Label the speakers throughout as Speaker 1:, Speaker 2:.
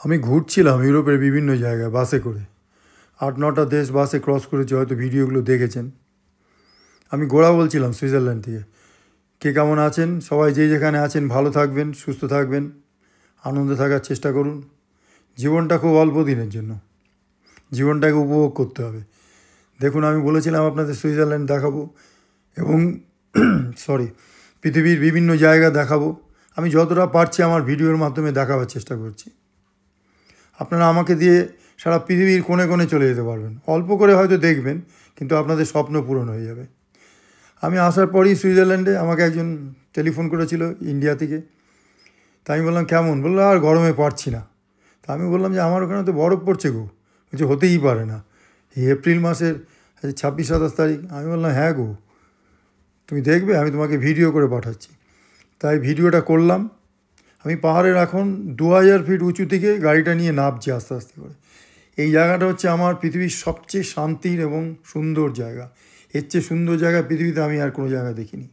Speaker 1: আমি ঘুরছিলাম ইউরোপের বিভিন্ন জায়গায় বাসে করে। ৮-৯টা দেশ বাসে ক্রস করেছি, হয়তো ভিডিওগুলো দেখেছেন। আমি গোড়া বলছিলাম সুইজারল্যান্ড থেকে। কে কেমন আছেন? সবাই যে যেখানে আছেন ভালো থাকবেন, সুস্থ থাকবেন, আনন্দে থাকার চেষ্টা করুন। জীবনটা খুব অল্প দিনের জন্য, জীবনটাকে উপভোগ করতে হবে। দেখুন, আমি বলেছিলাম আপনাদের সুইজারল্যান্ড দেখাবো এবং পৃথিবীর বিভিন্ন জায়গা দেখাবো। আমি যতটা পারছি আমার ভিডিওর মাধ্যমে দেখাবার চেষ্টা করছি। আপনারা আমাকে দিয়ে সারা পৃথিবীর কোণে কোণে চলে যেতে পারবেন। অল্প করে হয়তো দেখবেন, কিন্তু আপনাদের স্বপ্ন পূরণ হয়ে যাবে। আমি আসার পরই সুইজারল্যান্ডে আমাকে একজন টেলিফোন করেছিল ইন্ডিয়া থেকে। তা আমি বললাম কেমন? বললো আর গরমে পারছি না। তা আমি বললাম যে আমার ওখানে তো বরফ পড়ছে গো। বলছে হতেই পারে না, এই এপ্রিল মাসের 26-27 তারিখ। আমি বললাম হ্যাঁ গো, তুমি দেখবে, আমি তোমাকে ভিডিও করে পাঠাচ্ছি। তাই ভিডিওটা করলাম। আমি পাহাড়ের এখন 2000 ফিট উঁচু থেকে গাড়িটা নিয়ে নামছি আস্তে আস্তে করে। এই জায়গাটা হচ্ছে আমার পৃথিবীর সবচেয়ে শান্তির এবং সুন্দর জায়গা। এর চেয়ে সুন্দর জায়গা পৃথিবীতে আমি আর কোনো জায়গা দেখিনি।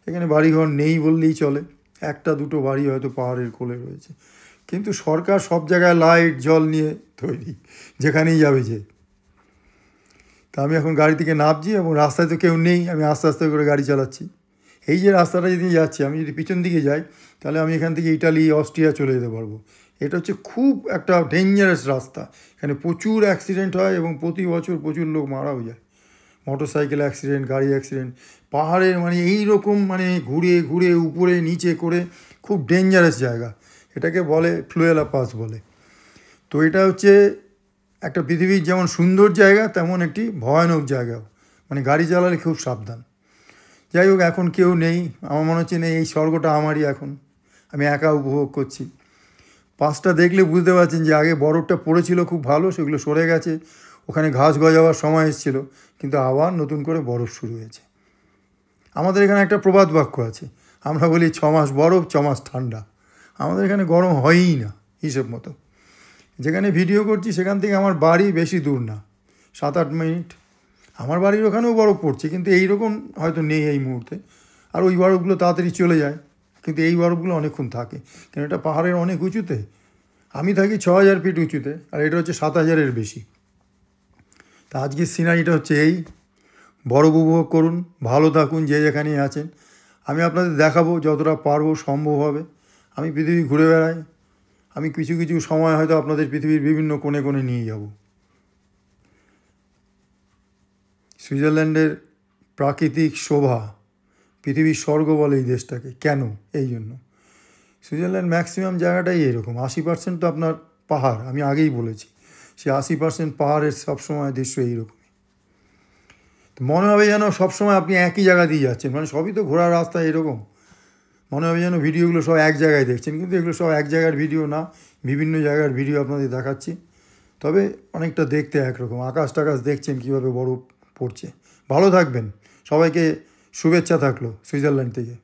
Speaker 1: এখানে বাড়িঘর নেই বললেই চলে, একটা দুটো বাড়ি হয়তো পাহাড়ের কোলে রয়েছে, কিন্তু সরকার সব জায়গায় লাইট জল নিয়ে তৈরি, যেখানেই যাবে যে। তা আমি এখন গাড়ি থেকে নামছি এবং রাস্তায় তো কেউ নেই, আমি আস্তে আস্তে করে গাড়ি চালাচ্ছি। এই যে রাস্তাটা যদি যাচ্ছি, আমি যদি পিছন দিকে যাই তাহলে আমি এখান থেকে ইটালি, অস্ট্রিয়া চলে যেতে পারবো। এটা হচ্ছে খুব একটা ডেঞ্জারাস রাস্তা। এখানে প্রচুর অ্যাক্সিডেন্ট হয় এবং প্রতি বছর প্রচুর লোক মারাও যায়। মোটর সাইকেল অ্যাক্সিডেন্ট, গাড়ি অ্যাক্সিডেন্ট, পাহাড়ের এই রকম ঘুরে ঘুরে উপরে নিচে করে খুব ডেঞ্জারাস জায়গা। এটাকে বলে ফ্লুয়েলা পাস বলে। তো এটা হচ্ছে একটা পৃথিবীর যেমন সুন্দর জায়গা, তেমন একটি ভয়ানক জায়গাও। গাড়ি চালালে খুব সাবধান। যাই হোক, এখন কেউ নেই, আমার মনে হচ্ছে নেই, এই স্বর্গটা আমারই এখন। আমি একা উপভোগ করছি। পাঁচটা দেখলে বুঝতে পারছেন যে আগে বরফটা পড়েছিল খুব ভালো, সেগুলো সরে গেছে। ওখানে ঘাস গজাবার সময় এসেছিলো, কিন্তু আবার নতুন করে বরফ শুরু হয়েছে। আমাদের এখানে একটা প্রবাদ বাক্য আছে, আমরা বলি 6 মাস বরফ 6 মাস ঠান্ডা। আমাদের এখানে গরম হয়ই না হিসেব মতো। যেখানে ভিডিও করছি সেখান থেকে আমার বাড়ি বেশি দূর না, 7-8 মিনিট। আমার বাড়ির ওখানেও বরফ পড়ছে, কিন্তু এই রকম হয়তো নেই এই মুহূর্তে। আর ওই বরফগুলো তাড়াতাড়ি চলে যায়, কিন্তু এই বরফগুলো অনেকক্ষণ থাকে, কারণ এটা পাহাড়ের অনেক উঁচুতে। আমি থাকি 6000 ফিট উঁচুতে, আর এটা হচ্ছে 7000-এর বেশি। তা আজকের সিনারিটা হচ্ছে এই। বরফ উপভোগ করুন, ভালো থাকুন যে যেখানেই আছেন। আমি আপনাদের দেখাবো যতটা পারবো, সম্ভব হবে। আমি পৃথিবী ঘুরে বেড়াই, আমি কিছু কিছু সময় হয়তো আপনাদের পৃথিবীর বিভিন্ন কোণে কোণে নিয়ে যাব। সুইজারল্যান্ডের প্রাকৃতিক শোভা, পৃথিবীর স্বর্গ বলে এই দেশটাকে। কেন? এই জন্য সুইজারল্যান্ড ম্যাক্সিমাম জায়গাটাই এরকম। 80% তো আপনার পাহাড়, আমি আগেই বলেছি। সে 80% পাহাড়ের সবসময় দৃশ্য এইরকমই। তো মনে হবে যেন সবসময় আপনি একই জায়গা দিয়ে যাচ্ছেন, সবই তো ঘোরার রাস্তা এরকম। মনে হবে যেন ভিডিওগুলো সব এক জায়গায় দেখছেন, কিন্তু এগুলো সব এক জায়গার ভিডিও না, বিভিন্ন জায়গার ভিডিও আপনাদের দেখাচ্ছি। তবে অনেকটা দেখতে একরকম। আকাশ টাকাশ দেখছেন কীভাবে বরফ পড়ছে। ভালো থাকবেন, সবাইকে শুভেচ্ছা থাকলো সুইজারল্যান্ড থেকে।